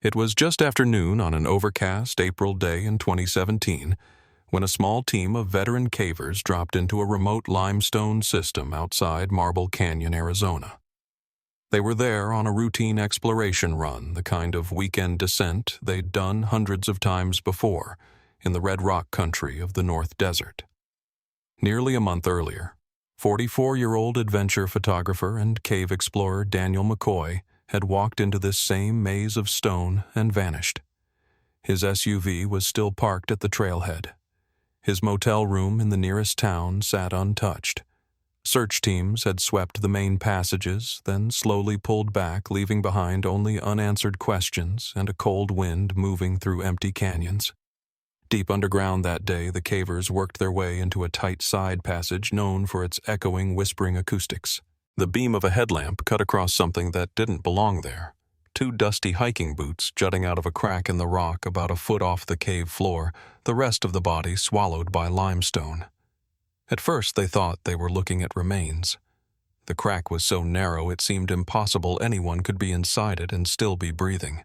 It was just after noon on an overcast April day in 2017 when a small team of veteran cavers dropped into a remote limestone system outside Marble Canyon, Arizona. They were there on a routine exploration run, the kind of weekend descent they'd done hundreds of times before in the red rock country of the North Desert. Nearly a month earlier, 44-year-old adventure photographer and cave explorer Daniel McCoy had walked into this same maze of stone and vanished. His SUV was still parked at the trailhead. His motel room in the nearest town sat untouched. Search teams had swept the main passages, then slowly pulled back, leaving behind only unanswered questions and a cold wind moving through empty canyons. Deep underground that day, the cavers worked their way into a tight side passage known for its echoing, whispering acoustics. The beam of a headlamp cut across something that didn't belong there. Two dusty hiking boots jutting out of a crack in the rock about a foot off the cave floor, the rest of the body swallowed by limestone. At first they thought they were looking at remains. The crack was so narrow it seemed impossible anyone could be inside it and still be breathing.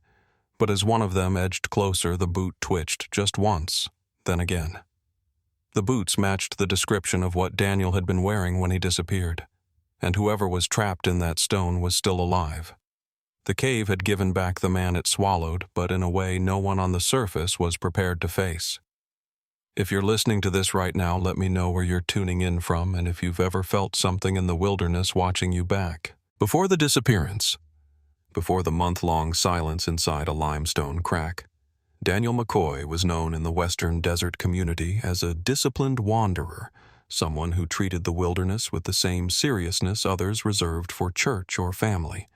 But as one of them edged closer, the boot twitched just once, then again. The boots matched the description of what Daniel had been wearing when he disappeared, and whoever was trapped in that stone was still alive. The cave had given back the man it swallowed, but in a way no one on the surface was prepared to face. If you're listening to this right now, let me know where you're tuning in from and if you've ever felt something in the wilderness watching you back. Before the disappearance, before the month-long silence inside a limestone crack, Daniel McCoy was known in the Western Desert community as a disciplined wanderer, someone who treated the wilderness with the same seriousness others reserved for church or family.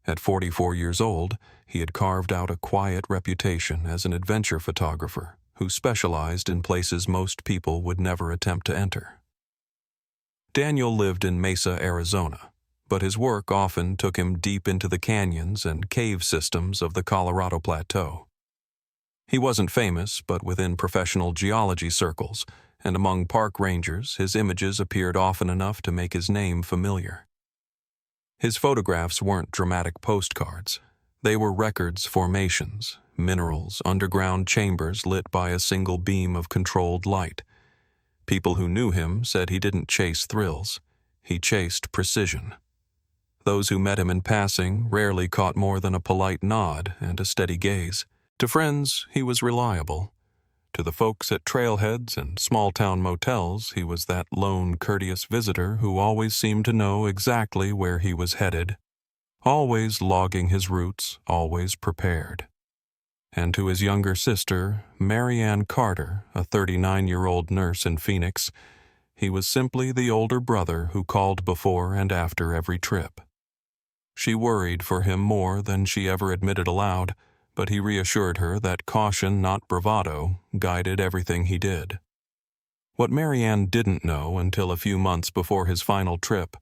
At 44 years old, he had carved out a quiet reputation as an adventure photographer who specialized in places most people would never attempt to enter. Daniel lived in Mesa, Arizona, but his work often took him deep into the canyons and cave systems of the Colorado Plateau. He wasn't famous, but within professional geology circles and among park rangers, his images appeared often enough to make his name familiar. His photographs weren't dramatic postcards. They were records, formations, minerals, underground chambers lit by a single beam of controlled light. People who knew him said he didn't chase thrills. He chased precision. Those who met him in passing rarely caught more than a polite nod and a steady gaze. To friends, he was reliable. To the folks at trailheads and small-town motels, he was that lone, courteous visitor who always seemed to know exactly where he was headed, always logging his routes, always prepared. And to his younger sister, Mary Ann Carter, a 39-year-old nurse in Phoenix, he was simply the older brother who called before and after every trip. She worried for him more than she ever admitted aloud, but he reassured her that caution, not bravado, guided everything he did. What Mary Ann didn't know until a few months before his final trip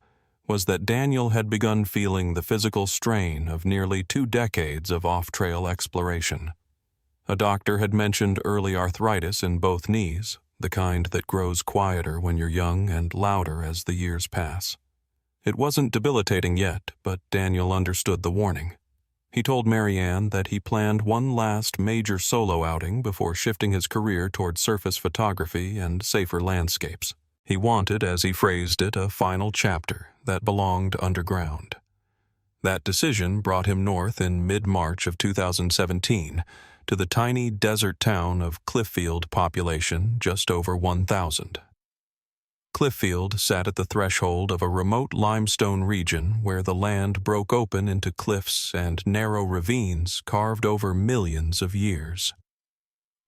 was that Daniel had begun feeling the physical strain of nearly 2 decades of off-trail exploration. A doctor had mentioned early arthritis in both knees, the kind that grows quieter when you're young and louder as the years pass. It wasn't debilitating yet, but Daniel understood the warning. He told Mary Ann that he planned one last major solo outing before shifting his career toward surface photography and safer landscapes. He wanted, as he phrased it, a final chapter that belonged underground. That decision brought him north in mid-March of 2017 to the tiny desert town of Cliffield, population just over 1,000. Cliffield sat at the threshold of a remote limestone region where the land broke open into cliffs and narrow ravines carved over millions of years.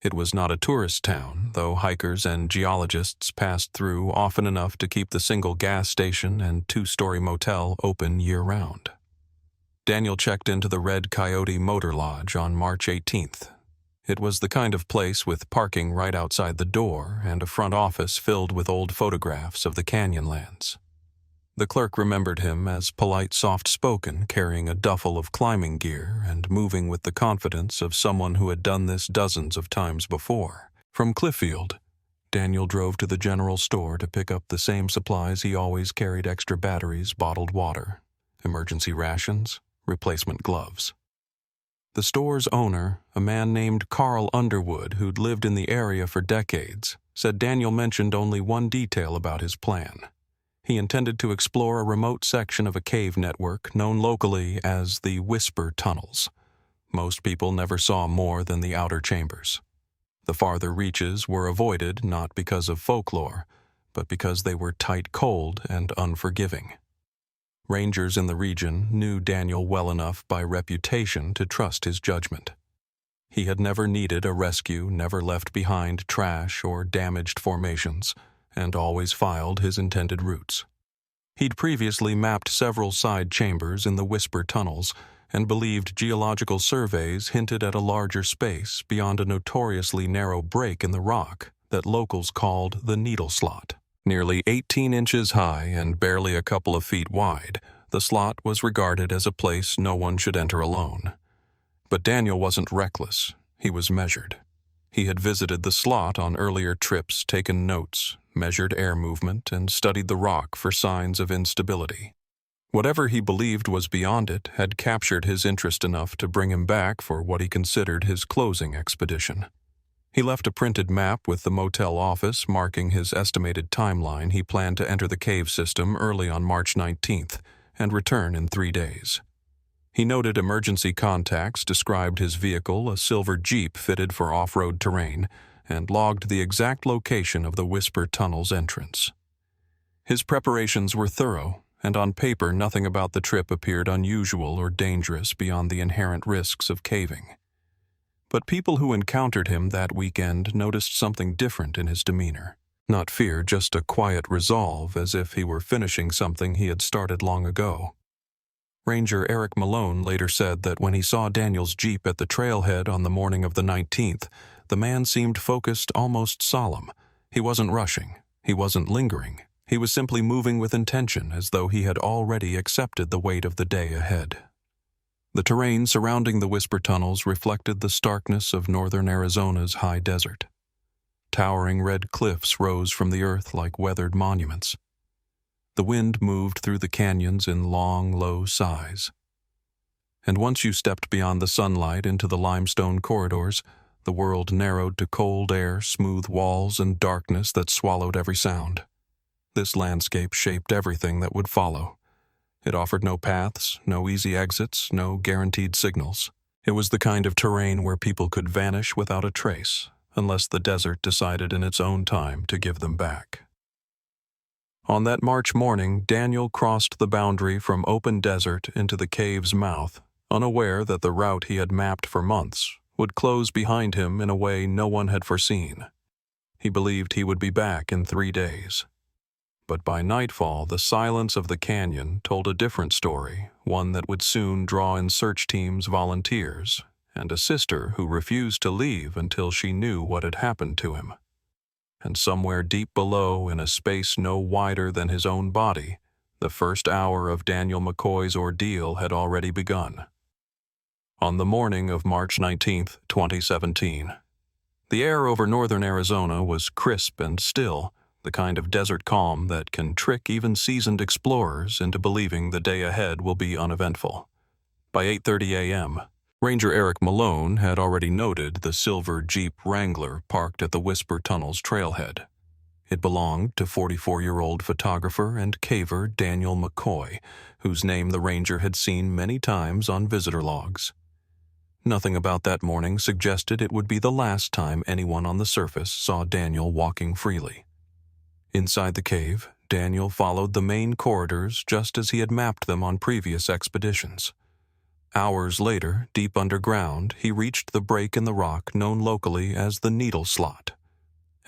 It was not a tourist town, though hikers and geologists passed through often enough to keep the single gas station and 2-story motel open year-round. Daniel checked into the Red Coyote Motor Lodge on March 18th. It was the kind of place with parking right outside the door and a front office filled with old photographs of the Canyonlands. The clerk remembered him as polite, soft-spoken, carrying a duffel of climbing gear and moving with the confidence of someone who had done this dozens of times before. From Cliffield, Daniel drove to the general store to pick up the same supplies he always carried: extra batteries, bottled water, emergency rations, replacement gloves. The store's owner, a man named Carl Underwood who'd lived in the area for decades, said Daniel mentioned only one detail about his plan. He intended to explore a remote section of a cave network known locally as the Whisper Tunnels. Most people never saw more than the outer chambers. The farther reaches were avoided not because of folklore, but because they were tight-cold and unforgiving. Rangers in the region knew Daniel well enough by reputation to trust his judgment. He had never needed a rescue, never left behind trash or damaged formations, and always filed his intended routes. He'd previously mapped several side chambers in the Whisper Tunnels and believed geological surveys hinted at a larger space beyond a notoriously narrow break in the rock that locals called the Needle Slot. Nearly 18 inches high and barely a couple of feet wide, the slot was regarded as a place no one should enter alone. But Daniel wasn't reckless. He was measured. He had visited the slot on earlier trips, taken notes, measured air movement, and studied the rock for signs of instability. Whatever he believed was beyond it had captured his interest enough to bring him back for what he considered his closing expedition. He left a printed map with the motel office marking his estimated timeline. He planned to enter the cave system early on March 19th and return in 3 days. He noted emergency contacts, described his vehicle, a silver Jeep fitted for off-road terrain, and logged the exact location of the Whisper Tunnel's entrance. His preparations were thorough, and on paper nothing about the trip appeared unusual or dangerous beyond the inherent risks of caving. But people who encountered him that weekend noticed something different in his demeanor. Not fear, just a quiet resolve, as if he were finishing something he had started long ago. Ranger Eric Malone later said that when he saw Daniel's Jeep at the trailhead on the morning of the 19th, the man seemed focused, almost solemn. He wasn't rushing. He wasn't lingering. He was simply moving with intention, as though he had already accepted the weight of the day ahead. The terrain surrounding the Whisper Tunnels reflected the starkness of northern Arizona's high desert. Towering red cliffs rose from the earth like weathered monuments. The wind moved through the canyons in long, low sighs. And once you stepped beyond the sunlight into the limestone corridors, the world narrowed to cold air, smooth walls, and darkness that swallowed every sound. This landscape shaped everything that would follow. It offered no paths, no easy exits, no guaranteed signals. It was the kind of terrain where people could vanish without a trace, unless the desert decided in its own time to give them back. On that March morning, Daniel crossed the boundary from open desert into the cave's mouth, unaware that the route he had mapped for months would close behind him in a way no one had foreseen. He believed he would be back in 3 days. But by nightfall, the silence of the canyon told a different story, one that would soon draw in search teams, volunteers, and a sister who refused to leave until she knew what had happened to him. And somewhere deep below, in a space no wider than his own body, the first hour of Daniel McCoy's ordeal had already begun. On the morning of March 19, 2017, the air over northern Arizona was crisp and still, the kind of desert calm that can trick even seasoned explorers into believing the day ahead will be uneventful. By 8:30 a.m., Ranger Eric Malone had already noted the silver Jeep Wrangler parked at the Whisper Tunnels trailhead. It belonged to 44-year-old photographer and caver Daniel McCoy, whose name the ranger had seen many times on visitor logs. Nothing about that morning suggested it would be the last time anyone on the surface saw Daniel walking freely. Inside the cave, Daniel followed the main corridors just as he had mapped them on previous expeditions. Hours later, deep underground, he reached the break in the rock known locally as the Needle Slot.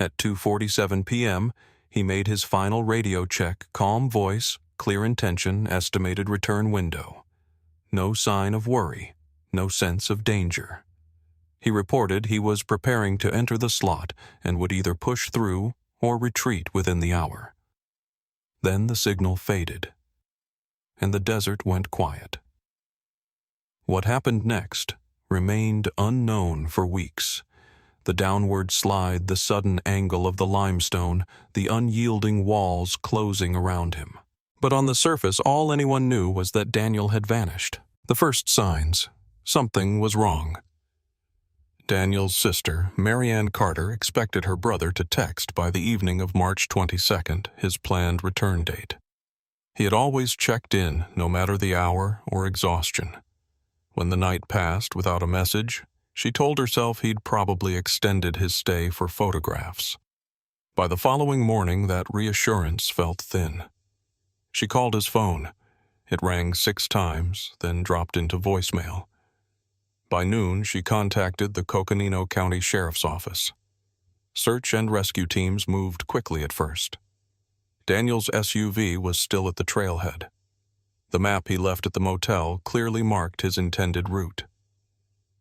At 2:47 p.m., he made his final radio check, calm voice, clear intention, estimated return window. No sign of worry, no sense of danger. He reported he was preparing to enter the slot and would either push through or retreat within the hour. Then the signal faded, and the desert went quiet. What happened next remained unknown for weeks. The downward slide, the sudden angle of the limestone, the unyielding walls closing around him. But on the surface, all anyone knew was that Daniel had vanished. The first signs, Something was wrong. Daniel's sister, Marianne Carter, expected her brother to text by the evening of March 22nd, his planned return date. He had always checked in, no matter the hour or exhaustion. When the night passed without a message, she told herself he'd probably extended his stay for photographs. By the following morning, that reassurance felt thin. She called his phone. It rang 6 times, then dropped into voicemail. By noon, she contacted the Coconino County Sheriff's Office. Search and rescue teams moved quickly at first. Daniel's SUV was still at the trailhead. The map he left at the motel clearly marked his intended route.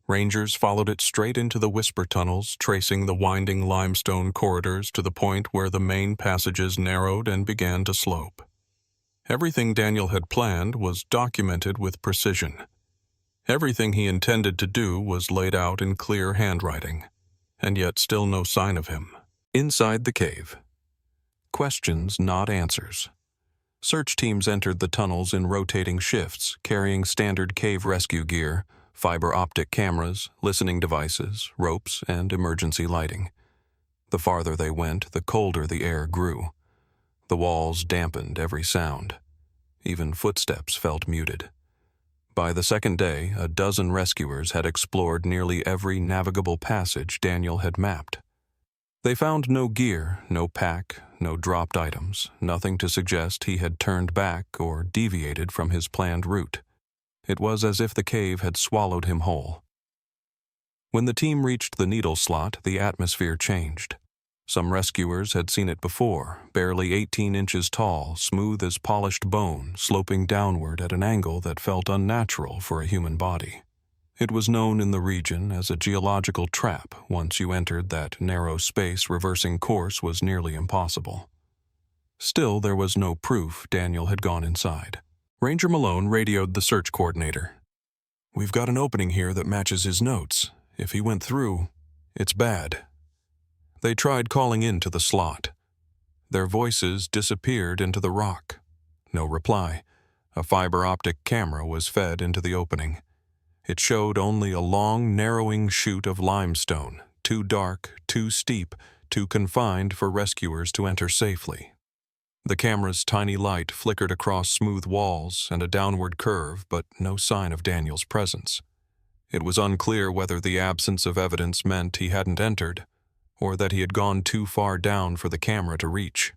Rangers followed it straight into the whisper tunnels, tracing the winding limestone corridors to the point where the main passages narrowed and began to slope. Everything Daniel had planned was documented with precision. Everything he intended to do was laid out in clear handwriting, and yet still no sign of him. Inside the cave. Questions, not answers. Search teams entered the tunnels in rotating shifts, carrying standard cave rescue gear, fiber optic cameras, listening devices, ropes, and emergency lighting. The farther they went, the colder the air grew. The walls dampened every sound. Even footsteps felt muted. By the second day, a dozen rescuers had explored nearly every navigable passage Daniel had mapped. They found no gear, no pack, no dropped items, nothing to suggest he had turned back or deviated from his planned route. It was as if the cave had swallowed him whole. When the team reached the needle slot, the atmosphere changed. Some rescuers had seen it before, barely 18 inches tall, smooth as polished bone, sloping downward at an angle that felt unnatural for a human body. It was known in the region as a geological trap. Once you entered that narrow space, reversing course was nearly impossible. Still, there was no proof Daniel had gone inside. Ranger Malone radioed the search coordinator. "We've got an opening here that matches his notes. If he went through, it's bad." They tried calling into the slot. Their voices disappeared into the rock. No reply. A fiber optic camera was fed into the opening. It showed only a long, narrowing chute of limestone, too dark, too steep, too confined for rescuers to enter safely. The camera's tiny light flickered across smooth walls and a downward curve, but no sign of Daniel's presence. It was unclear whether the absence of evidence meant he hadn't entered, or that he had gone too far down for the camera to reach.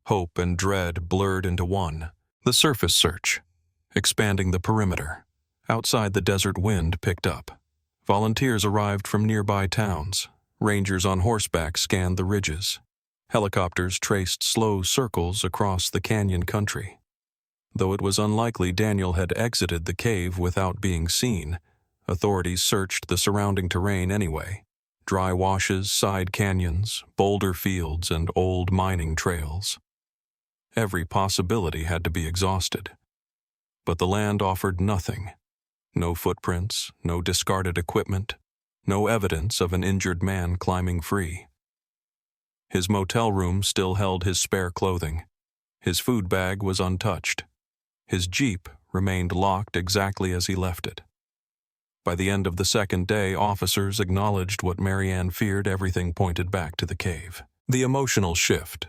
Hope and dread blurred into one. The surface search, expanding the perimeter. Outside, the desert wind picked up. Volunteers arrived from nearby towns. Rangers on horseback scanned the ridges. Helicopters traced slow circles across the canyon country. Though it was unlikely Daniel had exited the cave without being seen, authorities searched the surrounding terrain anyway. Dry washes, side canyons, boulder fields, and old mining trails. Every possibility had to be exhausted. But the land offered nothing. No footprints, no discarded equipment, no evidence of an injured man climbing free. His motel room still held his spare clothing. His food bag was untouched. His Jeep remained locked exactly as he left it. By the end of the second day, officers acknowledged what Marianne feared. Everything pointed back to the cave. The emotional shift.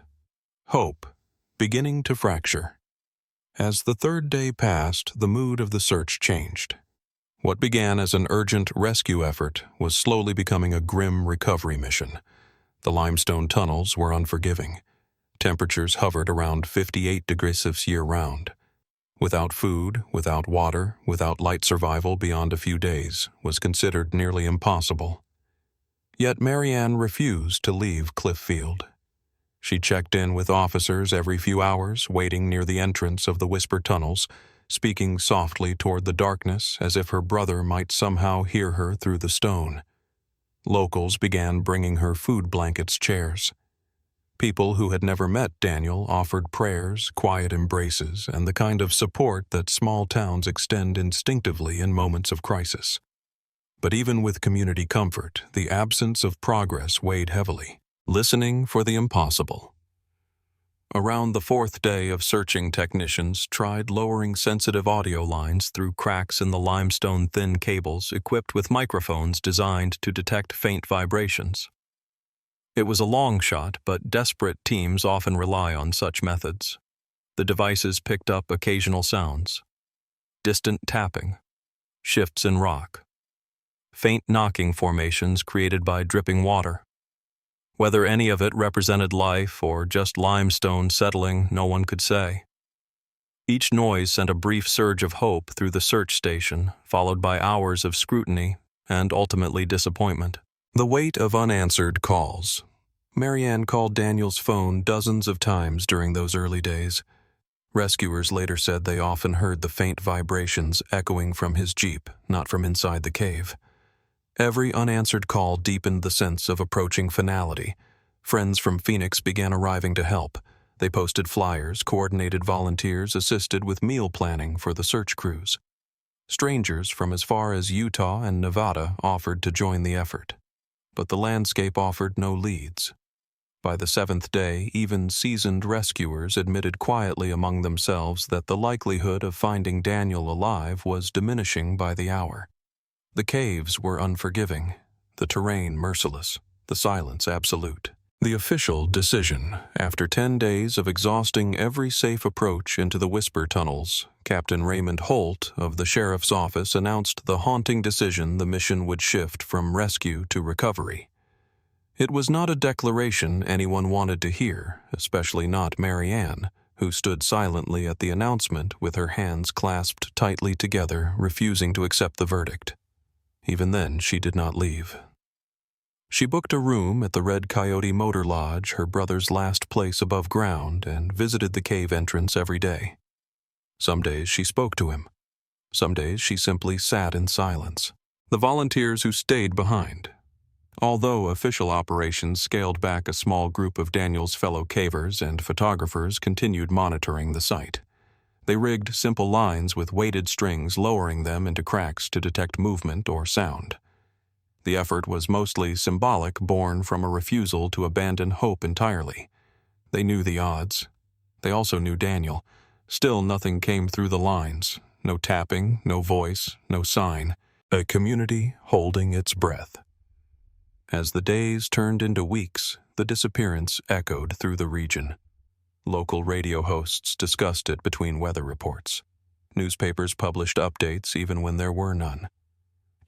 Hope, beginning to fracture. As the third day passed, the mood of the search changed. What began as an urgent rescue effort was slowly becoming a grim recovery mission. The limestone tunnels were unforgiving. Temperatures hovered around 58 degrees Celsius year-round. Without food, without water, without light, survival beyond a few days was considered nearly impossible. Yet Marianne refused to leave Clifffield. She checked in with officers every few hours, waiting near the entrance of the whisper tunnels, speaking softly toward the darkness as if her brother might somehow hear her through the stone. Locals began bringing her food blankets, chairs. People who had never met Daniel offered prayers, quiet embraces, and the kind of support that small towns extend instinctively in moments of crisis. But even with community comfort, the absence of progress weighed heavily. Listening for the impossible. Around the fourth day of searching, technicians tried lowering sensitive audio lines through cracks in the limestone thin cables equipped with microphones designed to detect faint vibrations. It was a long shot, but desperate teams often rely on such methods. The devices picked up occasional sounds: distant tapping, shifts in rock, faint knocking formations created by dripping water. Whether any of it represented life or just limestone settling, no one could say. Each noise sent a brief surge of hope through the search station, followed by hours of scrutiny and ultimately disappointment. The weight of unanswered calls. Marianne called Daniel's phone dozens of times during those early days. Rescuers later said they often heard the faint vibrations echoing from his Jeep, not from inside the cave. Every unanswered call deepened the sense of approaching finality. Friends from Phoenix began arriving to help. They posted flyers, coordinated volunteers, assisted with meal planning for the search crews. Strangers from as far as Utah and Nevada offered to join the effort. But the landscape offered no leads. By the seventh day, even seasoned rescuers admitted quietly among themselves that the likelihood of finding Daniel alive was diminishing by the hour. The caves were unforgiving, the terrain merciless, the silence absolute. The official decision: after 10 days of exhausting every safe approach into the whisper tunnels, Captain Raymond Holt of the sheriff's office announced the haunting decision the mission would shift from rescue to recovery. It was not a declaration anyone wanted to hear, especially not Marianne, who stood silently at the announcement with her hands clasped tightly together, refusing to accept the verdict. Even then, she did not leave. She booked a room at the Red Coyote Motor Lodge, her brother's last place above ground, and visited the cave entrance every day. Some days she spoke to him. Some days she simply sat in silence. The volunteers who stayed behind. Although official operations scaled back, a small group of Daniel's fellow cavers and photographers continued monitoring the site. They rigged simple lines with weighted strings, lowering them into cracks to detect movement or sound. The effort was mostly symbolic, born from a refusal to abandon hope entirely. They knew the odds. They also knew Daniel. Still, nothing came through the lines. No tapping, no voice, no sign. A community holding its breath. As the days turned into weeks, the disappearance echoed through the region. Local radio hosts discussed it between weather reports. Newspapers published updates even when there were none.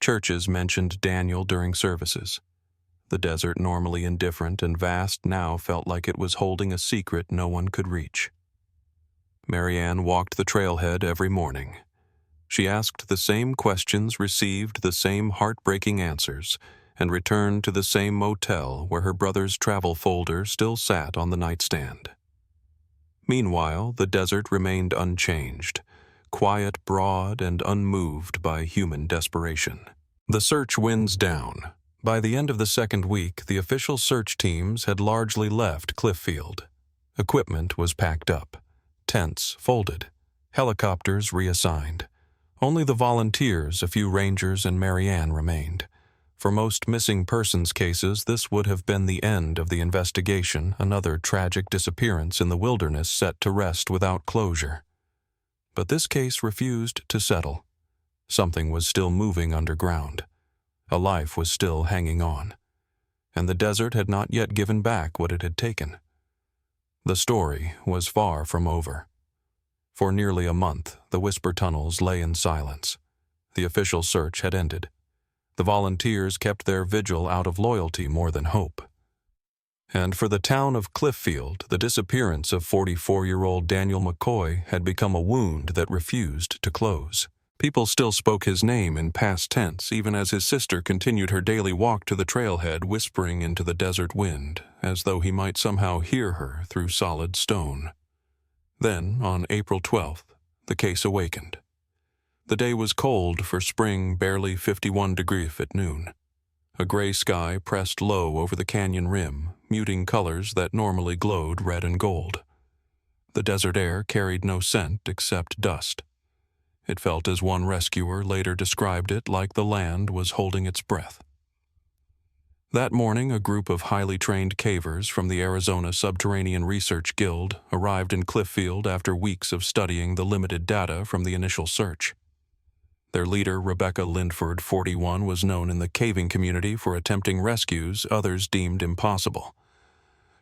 Churches mentioned Daniel during services. The desert, normally indifferent and vast, now felt like it was holding a secret no one could reach. Marianne walked the trailhead every morning. She asked the same questions, received the same heartbreaking answers, and returned to the same motel where her brother's travel folder still sat on the nightstand. Meanwhile, the desert remained unchanged, quiet, broad, and unmoved by human desperation. The search winds down. By the end of the second week, the official search teams had largely left Clifffield. Equipment was packed up, tents folded, helicopters reassigned. Only the volunteers, a few rangers, and Marianne remained. For most missing persons cases, this would have been the end of the investigation, another tragic disappearance in the wilderness set to rest without closure. But this case refused to settle. Something was still moving underground. A life was still hanging on. And the desert had not yet given back what it had taken. The story was far from over. For nearly a month, the whisper tunnels lay in silence. The official search had ended. The volunteers kept their vigil out of loyalty more than hope. And for the town of Clifffield, the disappearance of 44-year-old Daniel McCoy had become a wound that refused to close. People still spoke his name in past tense, even as his sister continued her daily walk to the trailhead, whispering into the desert wind, as though he might somehow hear her through solid stone. Then, on April 12th, the case awakened. The day was cold for spring, barely 51 degrees at noon. A gray sky pressed low over the canyon rim, muting colors that normally glowed red and gold. The desert air carried no scent except dust. It felt, as one rescuer later described it, like the land was holding its breath. That morning, a group of highly trained cavers from the Arizona Subterranean Research Guild arrived in Clifffield after weeks of studying the limited data from the initial search. Their leader, Rebecca Lindford, 41, was known in the caving community for attempting rescues others deemed impossible.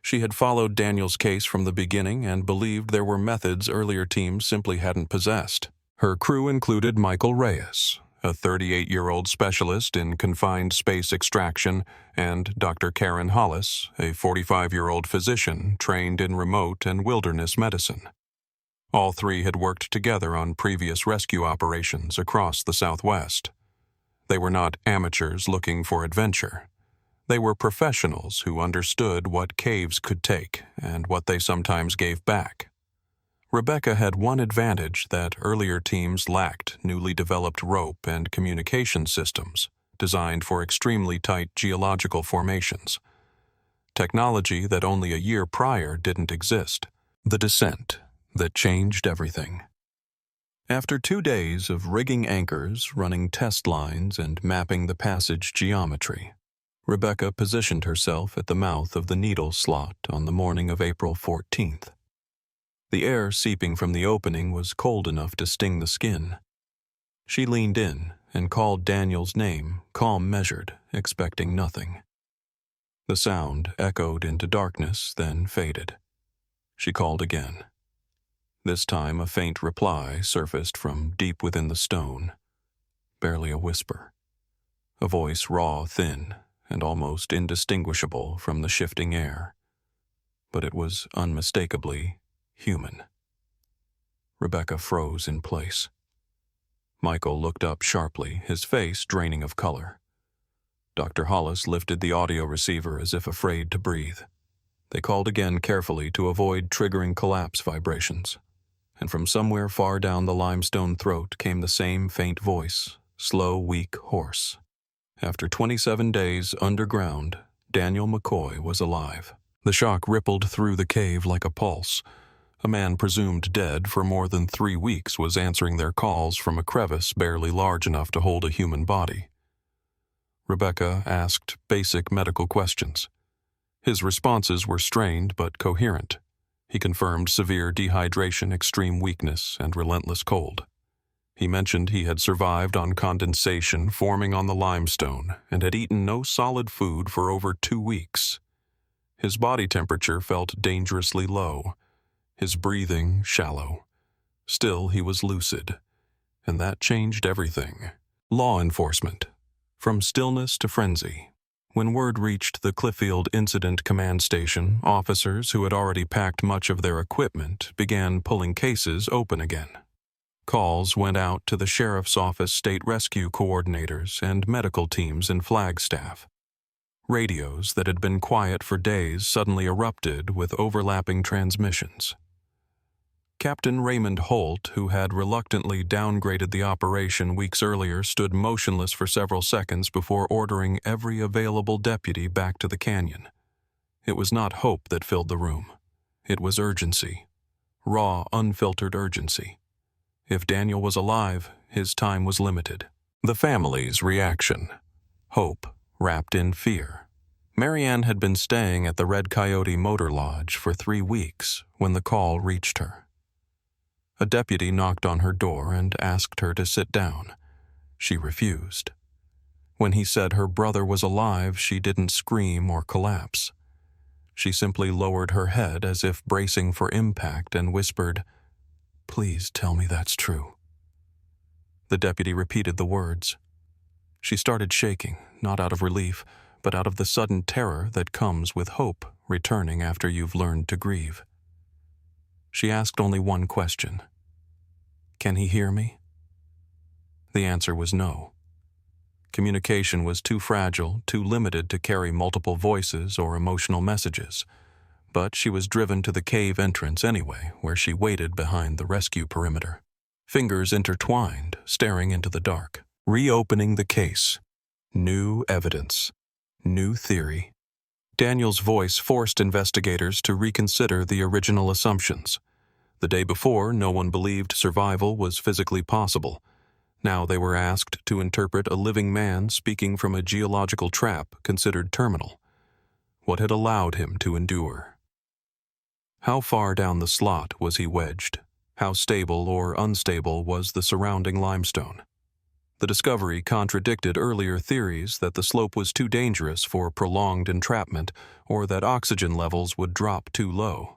She had followed Daniel's case from the beginning and believed there were methods earlier teams simply hadn't possessed. Her crew included Michael Reyes, a 38-year-old specialist in confined space extraction, and Dr. Karen Hollis, a 45-year-old physician trained in remote and wilderness medicine. All three had worked together on previous rescue operations across the Southwest. They were not amateurs looking for adventure. They were professionals who understood what caves could take and what they sometimes gave back. Rebecca had one advantage that earlier teams lacked: newly developed rope and communication systems designed for extremely tight geological formations. Technology that only a year prior didn't exist. The descent that changed everything. After 2 days of rigging anchors, running test lines, and mapping the passage geometry, Rebecca positioned herself at the mouth of the needle slot on the morning of April 14th. The air seeping from the opening was cold enough to sting the skin. She leaned in and called Daniel's name, calm measured, expecting nothing. The sound echoed into darkness, then faded. She called again. This time a faint reply surfaced from deep within the stone, barely a whisper. A voice raw, thin, and almost indistinguishable from the shifting air. But it was unmistakably human. Rebecca froze in place. Michael looked up sharply, his face draining of color. Dr. Hollis lifted the audio receiver as if afraid to breathe. They called again carefully to avoid triggering collapse vibrations. And from somewhere far down the limestone throat came the same faint voice, slow, weak, hoarse. After 27 days underground, Daniel McCoy was alive. The shock rippled through the cave like a pulse. A man presumed dead for more than 3 weeks was answering their calls from a crevice barely large enough to hold a human body. Rebecca asked basic medical questions. His responses were strained but coherent. He confirmed severe dehydration, extreme weakness, and relentless cold. He mentioned he had survived on condensation forming on the limestone and had eaten no solid food for over 2 weeks. His body temperature felt dangerously low, his breathing shallow. Still, he was lucid, and that changed everything. Law enforcement. From stillness to frenzy. When word reached the Clifffield Incident Command Station, officers who had already packed much of their equipment began pulling cases open again. Calls went out to the Sheriff's Office state rescue coordinators and medical teams in Flagstaff. Radios that had been quiet for days suddenly erupted with overlapping transmissions. Captain Raymond Holt, who had reluctantly downgraded the operation weeks earlier, stood motionless for several seconds before ordering every available deputy back to the canyon. It was not hope that filled the room. It was urgency. Raw, unfiltered urgency. If Daniel was alive, his time was limited. The family's reaction. Hope wrapped in fear. Marianne had been staying at the Red Coyote Motor Lodge for 3 weeks when the call reached her. A deputy knocked on her door and asked her to sit down. She refused. When he said her brother was alive, she didn't scream or collapse. She simply lowered her head as if bracing for impact and whispered, "Please tell me that's true." The deputy repeated the words. She started shaking, not out of relief, but out of the sudden terror that comes with hope returning after you've learned to grieve. She asked only one question. "Can he hear me?" The answer was no. Communication was too fragile, too limited to carry multiple voices or emotional messages. But she was driven to the cave entrance anyway, where she waited behind the rescue perimeter. Fingers intertwined, staring into the dark. Reopening the case. New evidence. New theory. Daniel's voice forced investigators to reconsider the original assumptions. The day before, no one believed survival was physically possible. Now they were asked to interpret a living man speaking from a geological trap considered terminal. What had allowed him to endure? How far down the slot was he wedged? How stable or unstable was the surrounding limestone? The discovery contradicted earlier theories that the slope was too dangerous for prolonged entrapment or that oxygen levels would drop too low.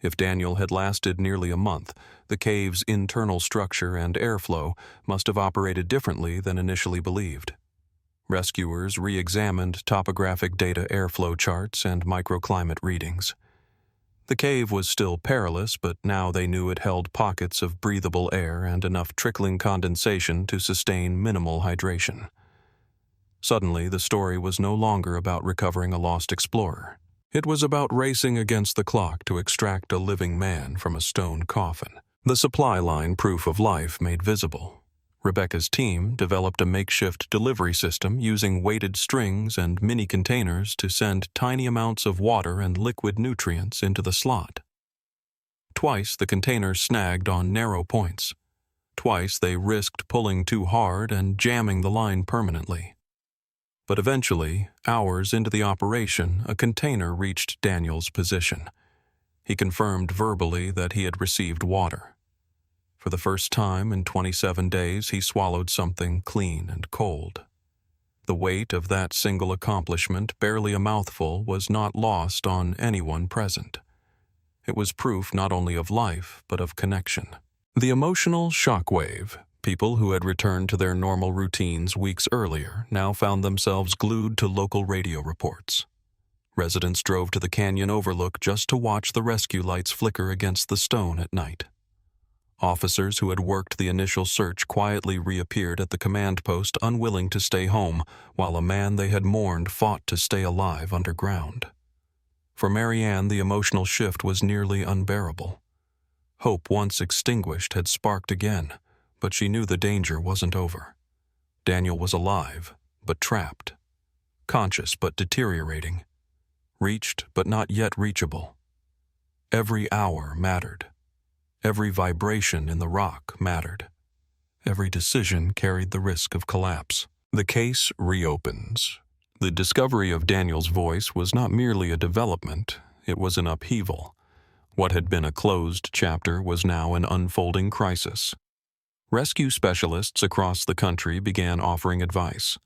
If Daniel had lasted nearly a month, the cave's internal structure and airflow must have operated differently than initially believed. Rescuers re-examined topographic data, airflow charts, and microclimate readings. The cave was still perilous, but now they knew it held pockets of breathable air and enough trickling condensation to sustain minimal hydration. Suddenly, the story was no longer about recovering a lost explorer. It was about racing against the clock to extract a living man from a stone coffin. The supply line proof of life made visible. Rebecca's team developed a makeshift delivery system using weighted strings and mini containers to send tiny amounts of water and liquid nutrients into the slot. Twice the containers snagged on narrow points. Twice they risked pulling too hard and jamming the line permanently. But eventually, hours into the operation, a container reached Daniel's position. He confirmed verbally that he had received water. For the first time in 27 days, he swallowed something clean and cold. The weight of that single accomplishment, barely a mouthful, was not lost on anyone present. It was proof not only of life, but of connection. The emotional shockwave. People who had returned to their normal routines weeks earlier now found themselves glued to local radio reports. Residents drove to the canyon overlook just to watch the rescue lights flicker against the stone at night. Officers who had worked the initial search quietly reappeared at the command post, unwilling to stay home, while a man they had mourned fought to stay alive underground. For Marianne, the emotional shift was nearly unbearable. Hope, once extinguished, had sparked again, but she knew the danger wasn't over. Daniel was alive, but trapped. Conscious, but deteriorating. Reached, but not yet reachable. Every hour mattered. Every vibration in the rock mattered. Every decision carried the risk of collapse. The case reopens. The discovery of Daniel's voice was not merely a development, it was an upheaval. What had been a closed chapter was now an unfolding crisis. Rescue specialists across the country began offering advice.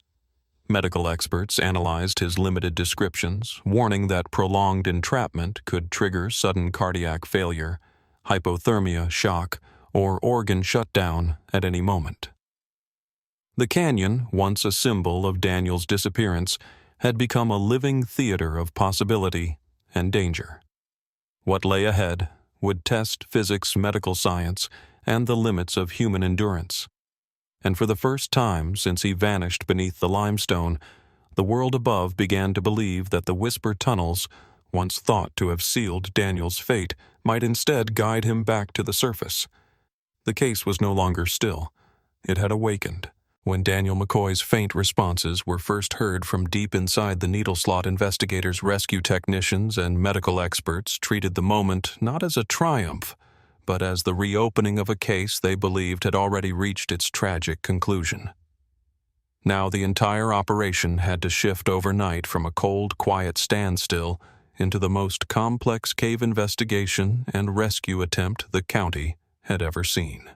Medical experts analyzed his limited descriptions, warning that prolonged entrapment could trigger sudden cardiac failure, hypothermia, shock, or organ shutdown at any moment. The canyon, once a symbol of Daniel's disappearance, had become a living theater of possibility and danger. What lay ahead would test physics, medical science, and the limits of human endurance. And for the first time since he vanished beneath the limestone, the world above began to believe that the whisper tunnels, once thought to have sealed Daniel's fate, might instead guide him back to the surface. The case was no longer still. It had awakened. When Daniel McCoy's faint responses were first heard from deep inside the needle slot, investigators, rescue technicians, and medical experts treated the moment not as a triumph, but as the reopening of a case they believed had already reached its tragic conclusion. Now the entire operation had to shift overnight from a cold, quiet standstill into the most complex cave investigation and rescue attempt the county had ever seen.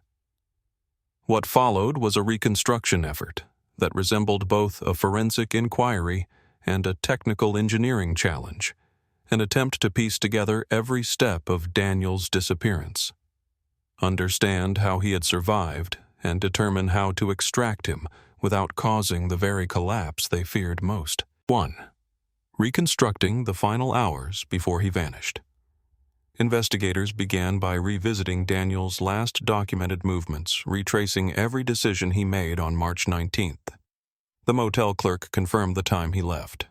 What followed was a reconstruction effort that resembled both a forensic inquiry and a technical engineering challenge, an attempt to piece together every step of Daniel's disappearance, understand how he had survived, and determine how to extract him without causing the very collapse they feared most. 1. Reconstructing the final hours before he vanished. Investigators began by revisiting Daniel's last documented movements, retracing every decision he made on March 19th. The motel clerk confirmed the time he left.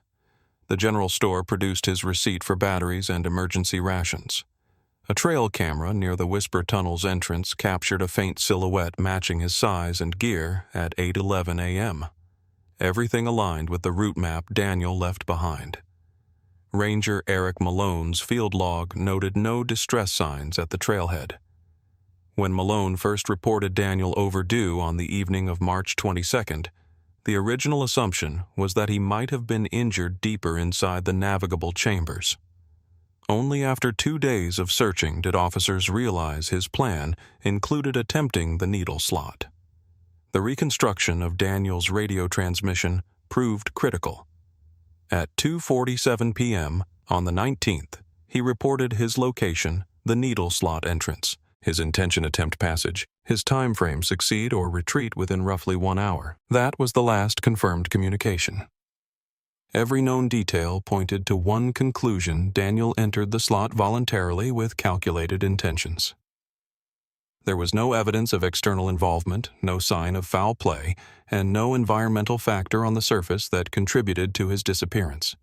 The general store produced his receipt for batteries and emergency rations. A trail camera near the Whisper Tunnel's entrance captured a faint silhouette matching his size and gear at 8:11 a.m. Everything aligned with the route map Daniel left behind. Ranger Eric Malone's field log noted no distress signs at the trailhead. When Malone first reported Daniel overdue on the evening of March 22nd, the original assumption was that he might have been injured deeper inside the navigable chambers. Only after 2 days of searching did officers realize his plan included attempting the needle slot. The reconstruction of Daniel's radio transmission proved critical. At 2:47 p.m. on the 19th, he reported his location, the needle slot entrance, his intention attempt passage, his time frame succeed or retreat within roughly 1 hour. That was the last confirmed communication. Every known detail pointed to one conclusion: Daniel entered the slot voluntarily with calculated intentions. There was no evidence of external involvement, no sign of foul play, and no environmental factor on the surface that contributed to his disappearance.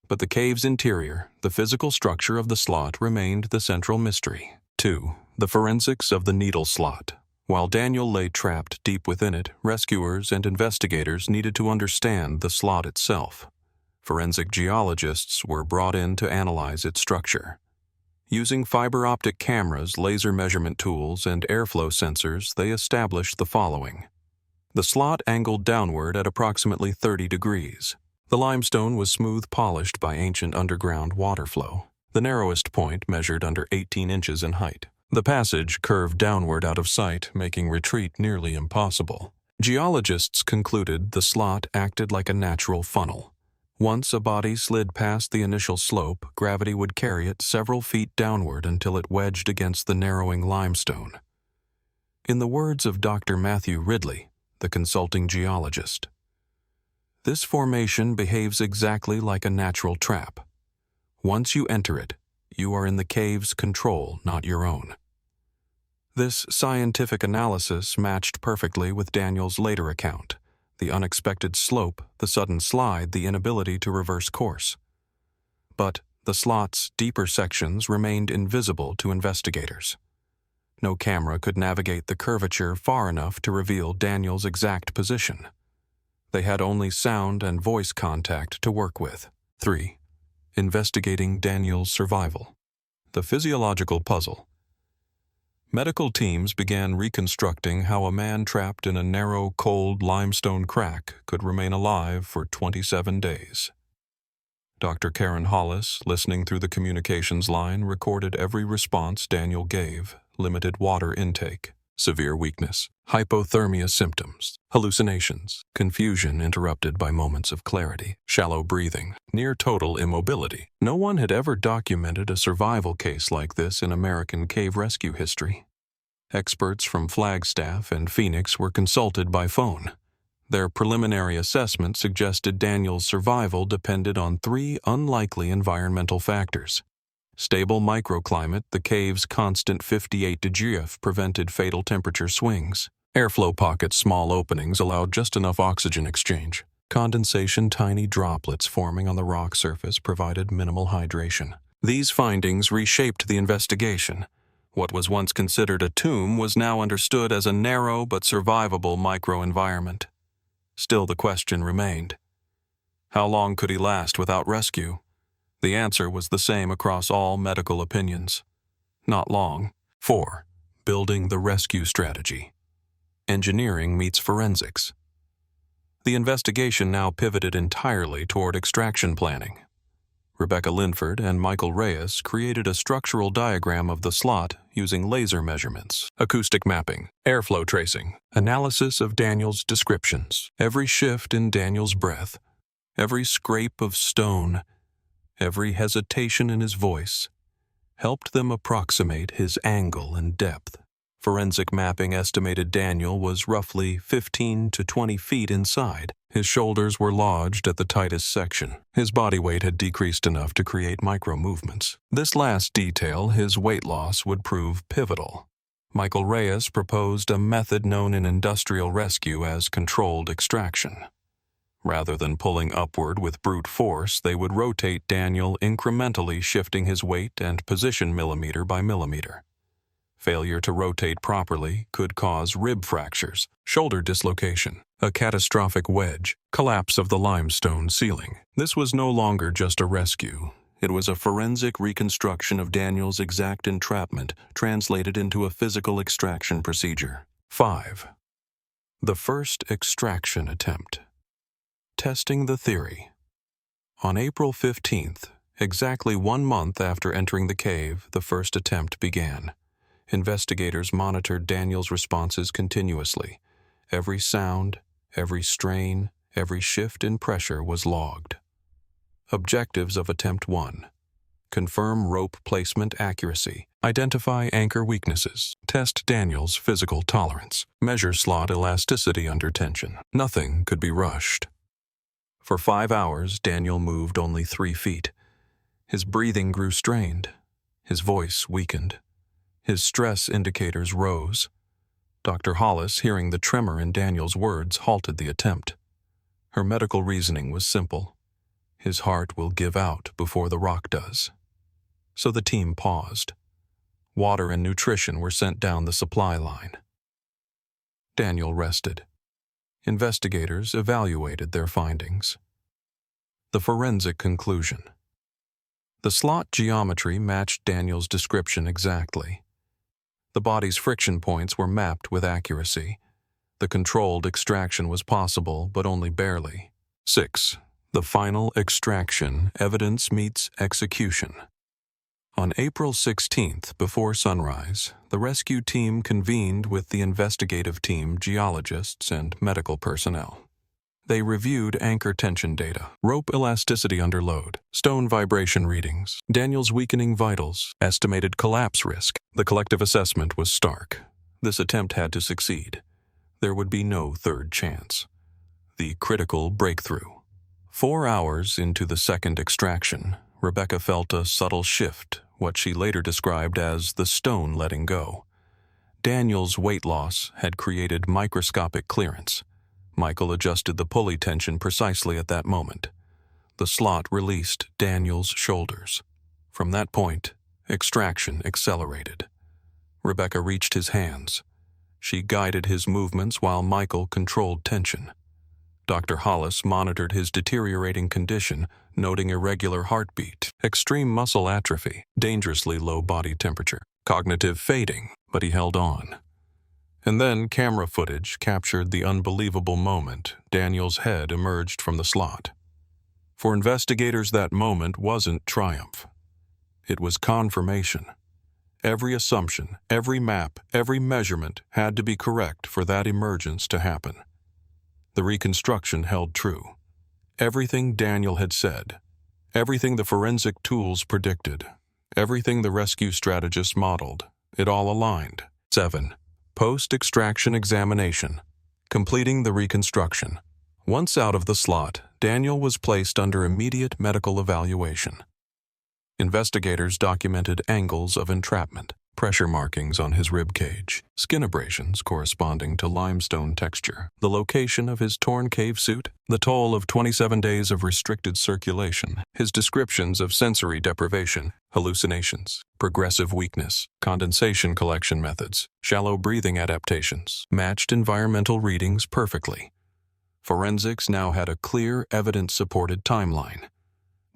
But the cave's interior, the physical structure of the slot, remained the central mystery. 2. The forensics of the needle slot. While Daniel lay trapped deep within it, rescuers and investigators needed to understand the slot itself. Forensic geologists were brought in to analyze its structure. Using fiber optic cameras, laser measurement tools, and airflow sensors, they established the following. The slot angled downward at approximately 30 degrees. The limestone was smooth polished by ancient underground water flow. The narrowest point measured under 18 inches in height. The passage curved downward out of sight, making retreat nearly impossible. Geologists concluded the slot acted like a natural funnel. Once a body slid past the initial slope, gravity would carry it several feet downward until it wedged against the narrowing limestone. In the words of Dr. Matthew Ridley, the consulting geologist, this formation behaves exactly like a natural trap. Once you enter it, you are in the cave's control, not your own. This scientific analysis matched perfectly with Daniel's later account: the unexpected slope, the sudden slide, the inability to reverse course. But the slot's deeper sections remained invisible to investigators. No camera could navigate the curvature far enough to reveal Daniel's exact position. They had only sound and voice contact to work with. 3. Investigating Daniel's survival. The physiological puzzle. Medical teams began reconstructing how a man trapped in a narrow, cold limestone crack could remain alive for 27 days. Dr. Karen Hollis, listening through the communications line, recorded every response Daniel gave: limited water intake, severe weakness, hypothermia symptoms, hallucinations, confusion interrupted by moments of clarity, shallow breathing, near total immobility. No one had ever documented a survival case like this in American cave rescue history. Experts from Flagstaff and Phoenix were consulted by phone. Their preliminary assessment suggested Daniel's survival depended on 3 unlikely environmental factors. Stable microclimate, the cave's constant 58 degrees prevented fatal temperature swings. Airflow pockets, small openings allowed just enough oxygen exchange. Condensation, tiny droplets forming on the rock surface provided minimal hydration. These findings reshaped the investigation. What was once considered a tomb was now understood as a narrow but survivable microenvironment. Still, the question remained: how long could he last without rescue? The answer was the same across all medical opinions: not long. 4. Building the rescue strategy. Engineering meets forensics. The investigation now pivoted entirely toward extraction planning. Rebecca Linford and Michael Reyes created a structural diagram of the slot using laser measurements, acoustic mapping, airflow tracing, analysis of Daniel's descriptions. Every shift in Daniel's breath, every scrape of stone, every hesitation in his voice helped them approximate his angle and depth. Forensic mapping estimated Daniel was roughly 15 to 20 feet inside. His shoulders were lodged at the tightest section. His body weight had decreased enough to create micro-movements. This last detail, his weight loss, would prove pivotal. Michael Reyes proposed a method known in industrial rescue as controlled extraction. Rather than pulling upward with brute force, they would rotate Daniel, incrementally shifting his weight and position millimeter by millimeter. Failure to rotate properly could cause rib fractures, shoulder dislocation, a catastrophic wedge, collapse of the limestone ceiling. This was no longer just a rescue. It was a forensic reconstruction of Daniel's exact entrapment translated into a physical extraction procedure. 5. The first extraction attempt. Testing the theory. On April 15th, exactly 1 month after entering the cave, the first attempt began. Investigators monitored Daniel's responses continuously. Every sound, every strain, every shift in pressure was logged. Objectives of Attempt 1. Confirm rope placement accuracy. Identify anchor weaknesses. Test Daniel's physical tolerance. Measure slot elasticity under tension. Nothing could be rushed. For 5 hours, Daniel moved only 3 feet. His breathing grew strained. His voice weakened. His stress indicators rose. Dr. Hollis, hearing the tremor in Daniel's words, halted the attempt. Her medical reasoning was simple. His heart will give out before the rock does. So the team paused. Water and nutrition were sent down the supply line. Daniel rested. Investigators evaluated their findings. The forensic conclusion. The slot geometry matched Daniel's description exactly. The body's friction points were mapped with accuracy. The controlled extraction was possible, but only barely. 6. The final extraction, evidence meets execution. On April 16th, before sunrise, the rescue team convened with the investigative team, geologists, and medical personnel. They reviewed anchor tension data, rope elasticity under load, stone vibration readings, Daniel's weakening vitals, estimated collapse risk. The collective assessment was stark. This attempt had to succeed. There would be no third chance. The critical breakthrough. 4 hours into the second extraction, Rebecca felt a subtle shift, what she later described as the stone letting go. Daniel's weight loss had created microscopic clearance. Michael adjusted the pulley tension precisely at that moment. The slot released Daniel's shoulders. From that point, extraction accelerated. Rebecca reached his hands. She guided his movements while Michael controlled tension. Dr. Hollis monitored his deteriorating condition, noting irregular heartbeat, extreme muscle atrophy, dangerously low body temperature, cognitive fading, but he held on. And then camera footage captured the unbelievable moment Daniel's head emerged from the slot. For investigators, that moment wasn't triumph. It was confirmation. Every assumption, every map, every measurement had to be correct for that emergence to happen. The reconstruction held true. Everything Daniel had said, everything the forensic tools predicted, everything the rescue strategists modeled, it all aligned. 7. Post-extraction examination. Completing the reconstruction. Once out of the slot, Daniel was placed under immediate medical evaluation. Investigators documented angles of entrapment, pressure markings on his rib cage, skin abrasions corresponding to limestone texture, the location of his torn cave suit, the toll of 27 days of restricted circulation, his descriptions of sensory deprivation, hallucinations, progressive weakness, condensation collection methods, shallow breathing adaptations, matched environmental readings perfectly. Forensics now had a clear, evidence-supported timeline.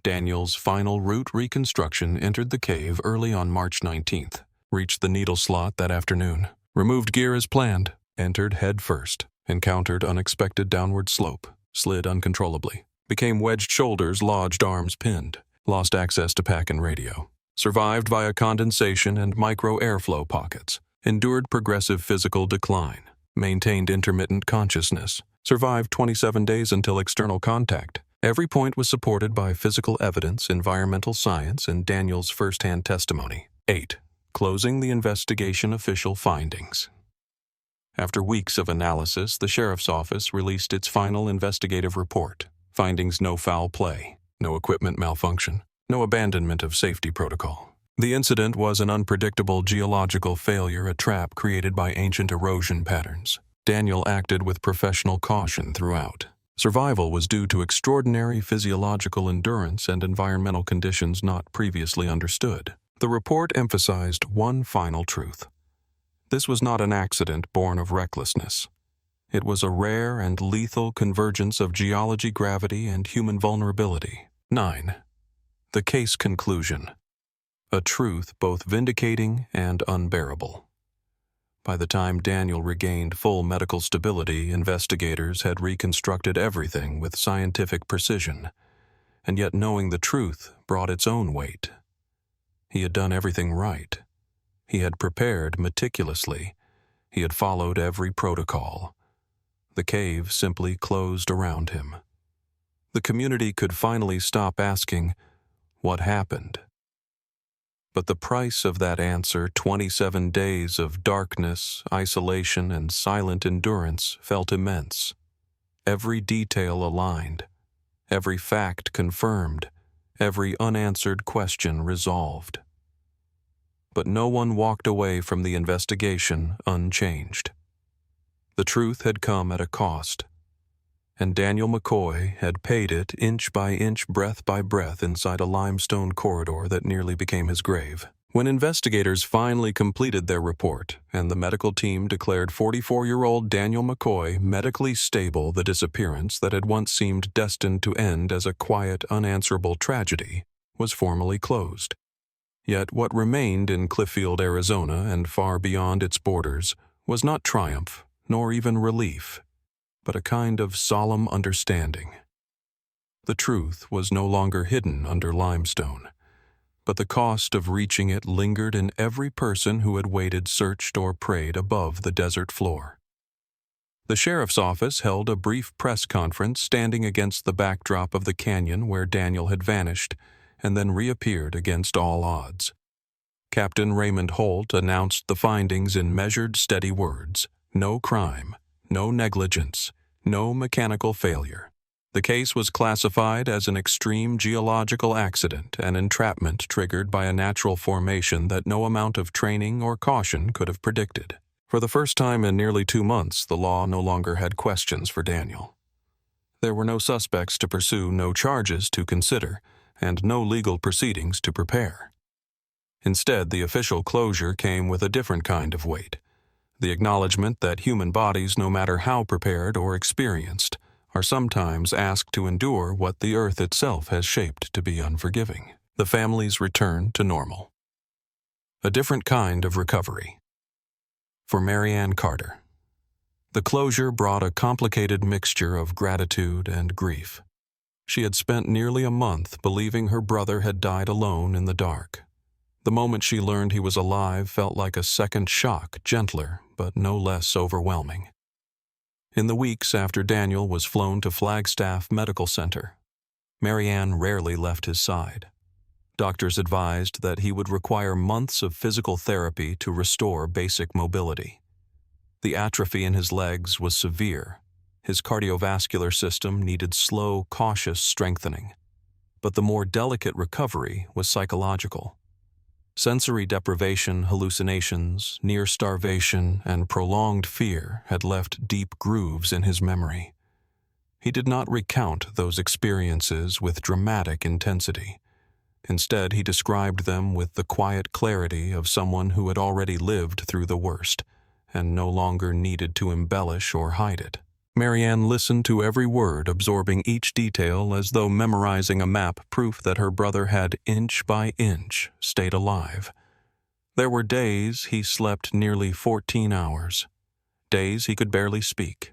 Daniel's final route reconstruction entered the cave early on March 19th. Reached the needle slot that afternoon, removed gear as planned, entered head first, encountered unexpected downward slope, slid uncontrollably, became wedged shoulders, lodged arms pinned, lost access to pack and radio, survived via condensation and micro airflow pockets, endured progressive physical decline, maintained intermittent consciousness, survived 27 days until external contact. Every point was supported by physical evidence, environmental science, and Daniel's first-hand testimony. 8. Closing the investigation official findings. After weeks of analysis, the sheriff's office released its final investigative report. Findings: no foul play, no equipment malfunction, no abandonment of safety protocol. The incident was an unpredictable geological failure, a trap created by ancient erosion patterns. Daniel acted with professional caution throughout. Survival was due to extraordinary physiological endurance and environmental conditions not previously understood. The report emphasized one final truth. This was not an accident born of recklessness. It was a rare and lethal convergence of geology, gravity, and human vulnerability. 9. The case conclusion. A truth both vindicating and unbearable. By the time Daniel regained full medical stability, investigators had reconstructed everything with scientific precision, and yet knowing the truth brought its own weight. He had done everything right. He had prepared meticulously. He had followed every protocol. The cave simply closed around him. The community could finally stop asking, "What happened?" But the price of that answer, 27 days of darkness, isolation, and silent endurance, felt immense. Every detail aligned, every fact confirmed, every unanswered question resolved. But no one walked away from the investigation unchanged. The truth had come at a cost, and Daniel McCoy had paid it inch by inch, breath by breath, inside a limestone corridor that nearly became his grave. When investigators finally completed their report and the medical team declared 44-year-old Daniel McCoy medically stable, the disappearance that had once seemed destined to end as a quiet, unanswerable tragedy was formally closed. Yet what remained in Cliffield, Arizona, and far beyond its borders, was not triumph, nor even relief, but a kind of solemn understanding. The truth was no longer hidden under limestone, but the cost of reaching it lingered in every person who had waited, searched, or prayed above the desert floor. The sheriff's office held a brief press conference standing against the backdrop of the canyon where Daniel had vanished and then reappeared against all odds. Captain Raymond Holt announced the findings in measured, steady words: no crime, no negligence, no mechanical failure. The case was classified as an extreme geological accident, an entrapment triggered by a natural formation that no amount of training or caution could have predicted. For the first time in nearly 2 months, the law no longer had questions for Daniel. There were no suspects to pursue, no charges to consider, and no legal proceedings to prepare. Instead, the official closure came with a different kind of weight: the acknowledgement that human bodies, no matter how prepared or experienced, are sometimes asked to endure what the earth itself has shaped to be unforgiving. The family's return to normal. A different kind of recovery. For Marianne Carter, the closure brought a complicated mixture of gratitude and grief. She had spent nearly a month believing her brother had died alone in the dark. The moment she learned he was alive felt like a second shock, gentler, but no less overwhelming. In the weeks after Daniel was flown to Flagstaff Medical Center, Marianne rarely left his side. Doctors advised that he would require months of physical therapy to restore basic mobility. The atrophy in his legs was severe. His cardiovascular system needed slow, cautious strengthening. But the more delicate recovery was psychological. Sensory deprivation, hallucinations, near starvation, and prolonged fear had left deep grooves in his memory. He did not recount those experiences with dramatic intensity. Instead, he described them with the quiet clarity of someone who had already lived through the worst and no longer needed to embellish or hide it. Marianne listened to every word, absorbing each detail as though memorizing a map, proof that her brother had, inch by inch, stayed alive. There were days he slept nearly 14 hours, days he could barely speak,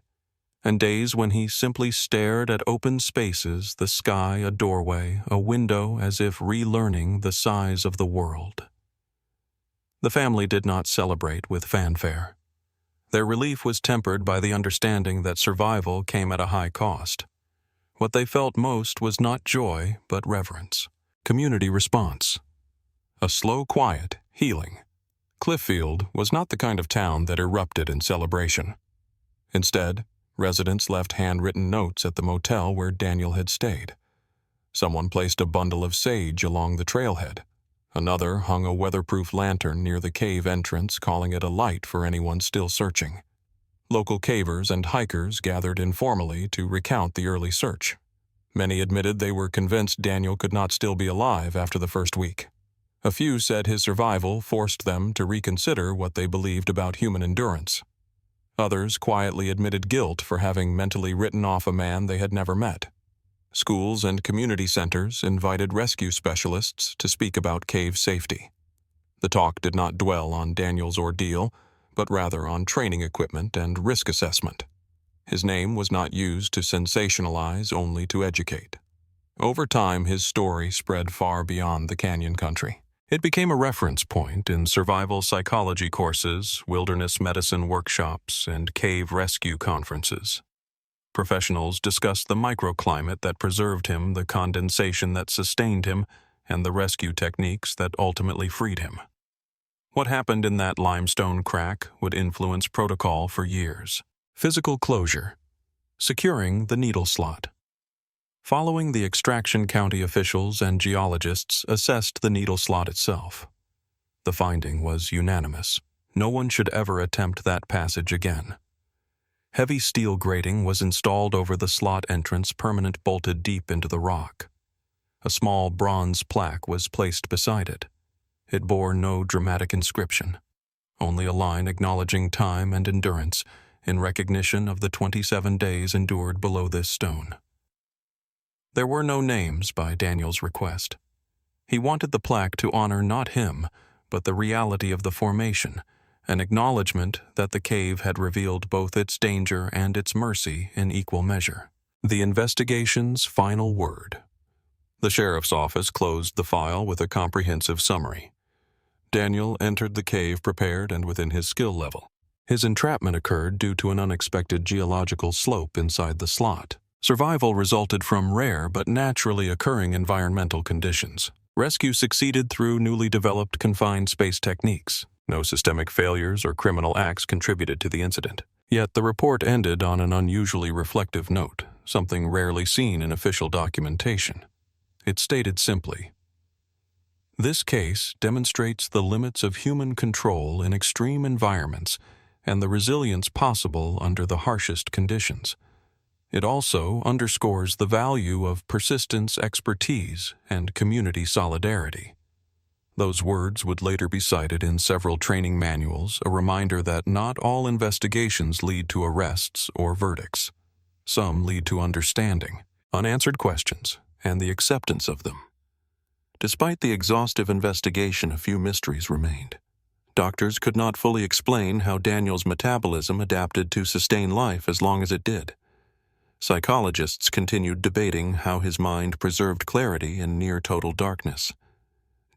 and days when he simply stared at open spaces, the sky, a doorway, a window, as if relearning the size of the world. The family did not celebrate with fanfare. Their relief was tempered by the understanding that survival came at a high cost. What they felt most was not joy, but reverence. Community response. A slow quiet, healing. Cliffield was not the kind of town that erupted in celebration. Instead, residents left handwritten notes at the motel where Daniel had stayed. Someone placed a bundle of sage along the trailhead. Another hung a weatherproof lantern near the cave entrance, calling it a light for anyone still searching. Local cavers and hikers gathered informally to recount the early search. Many admitted they were convinced Daniel could not still be alive after the first week. A few said his survival forced them to reconsider what they believed about human endurance. Others quietly admitted guilt for having mentally written off a man they had never met. Schools and community centers invited rescue specialists to speak about cave safety. The talk did not dwell on Daniel's ordeal, but rather on training equipment and risk assessment. His name was not used to sensationalize, only to educate. Over time, his story spread far beyond the canyon country. It became a reference point in survival psychology courses, wilderness medicine workshops, and cave rescue conferences. Professionals discussed the microclimate that preserved him, the condensation that sustained him, and the rescue techniques that ultimately freed him. What happened in that limestone crack would influence protocol for years. Physical closure. Securing the needle slot. Following the extraction, county officials and geologists assessed the needle slot itself. The finding was unanimous. No one should ever attempt that passage again. Heavy steel grating was installed over the slot entrance, permanent, bolted deep into the rock. A small bronze plaque was placed beside it. It bore no dramatic inscription, only a line acknowledging time and endurance in recognition of the 27 days endured below this stone. There were no names by Daniel's request. He wanted the plaque to honor not him, but the reality of the formation, an acknowledgement that the cave had revealed both its danger and its mercy in equal measure. The investigation's final word. The sheriff's office closed the file with a comprehensive summary. Daniel entered the cave prepared and within his skill level. His entrapment occurred due to an unexpected geological slope inside the slot. Survival resulted from rare but naturally occurring environmental conditions. Rescue succeeded through newly developed confined space techniques. No systemic failures or criminal acts contributed to the incident. Yet the report ended on an unusually reflective note, something rarely seen in official documentation. It stated simply, "This case demonstrates the limits of human control in extreme environments and the resilience possible under the harshest conditions. It also underscores the value of persistence, expertise, and community solidarity." Those words would later be cited in several training manuals, a reminder that not all investigations lead to arrests or verdicts. Some lead to understanding, unanswered questions, and the acceptance of them. Despite the exhaustive investigation, a few mysteries remained. Doctors could not fully explain how Daniel's metabolism adapted to sustain life as long as it did. Psychologists continued debating how his mind preserved clarity in near-total darkness.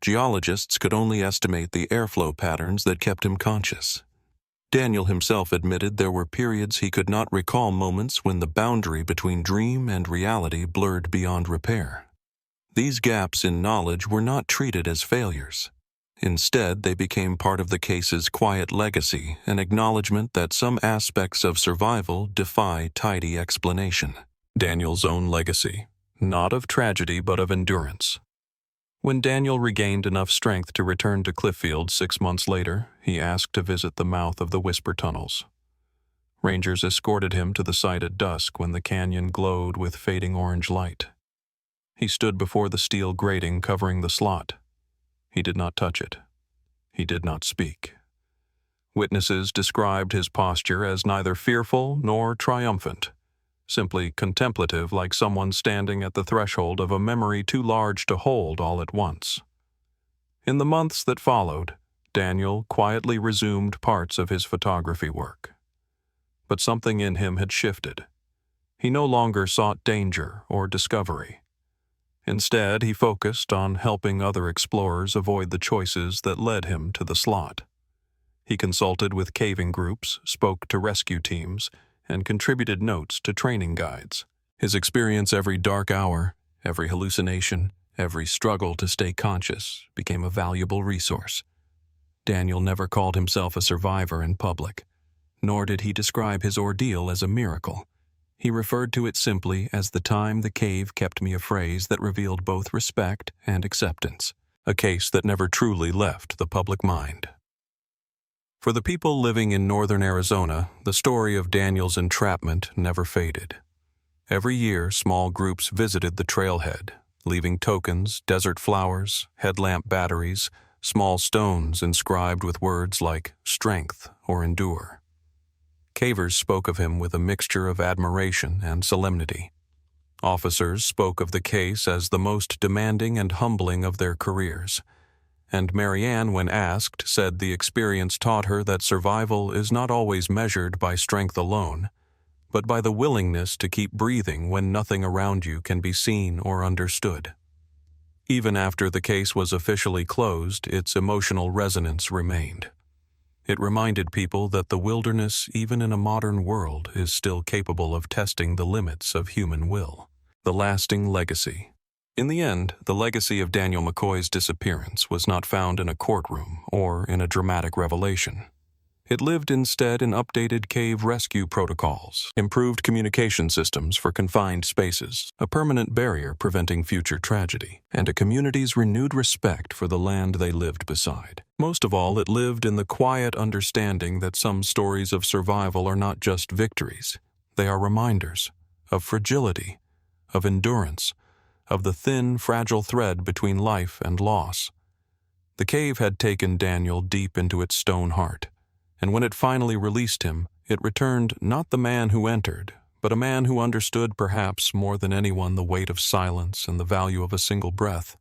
Geologists could only estimate the airflow patterns that kept him conscious. Daniel himself admitted there were periods he could not recall, moments when the boundary between dream and reality blurred beyond repair. These gaps in knowledge were not treated as failures. Instead, they became part of the case's quiet legacy, an acknowledgement that some aspects of survival defy tidy explanation. Daniel's own legacy, not of tragedy but of endurance. When Daniel regained enough strength to return to Cliffield 6 months later, he asked to visit the mouth of the Whisper Tunnels. Rangers escorted him to the site at dusk when the canyon glowed with fading orange light. He stood before the steel grating covering the slot. He did not touch it. He did not speak. Witnesses described his posture as neither fearful nor triumphant, simply contemplative, like someone standing at the threshold of a memory too large to hold all at once. In the months that followed, Daniel quietly resumed parts of his photography work. But something in him had shifted. He no longer sought danger or discovery. Instead, he focused on helping other explorers avoid the choices that led him to the slot. He consulted with caving groups, spoke to rescue teams, and contributed notes to training guides. His experience every dark hour, every hallucination, every struggle to stay conscious became a valuable resource. Daniel never called himself a survivor in public, nor did he describe his ordeal as a miracle. He referred to it simply as the time the cave kept me, a phrase that revealed both respect and acceptance, a case that never truly left the public mind. For the people living in northern Arizona, the story of Daniel's entrapment never faded. Every year, small groups visited the trailhead, leaving tokens, desert flowers, headlamp batteries, small stones inscribed with words like strength or endure. Cavers spoke of him with a mixture of admiration and solemnity. Officers spoke of the case as the most demanding and humbling of their careers, and Marianne, when asked, said the experience taught her that survival is not always measured by strength alone, but by the willingness to keep breathing when nothing around you can be seen or understood. Even after the case was officially closed, its emotional resonance remained. It reminded people that the wilderness, even in a modern world, is still capable of testing the limits of human will. The lasting legacy. In the end, the legacy of Daniel McCoy's disappearance was not found in a courtroom or in a dramatic revelation. It lived instead in updated cave rescue protocols, improved communication systems for confined spaces, a permanent barrier preventing future tragedy, and a community's renewed respect for the land they lived beside. Most of all, it lived in the quiet understanding that some stories of survival are not just victories. They are reminders of fragility, of endurance, of the thin, fragile thread between life and loss. The cave had taken Daniel deep into its stone heart, and when it finally released him, it returned not the man who entered, but a man who understood perhaps more than anyone the weight of silence and the value of a single breath.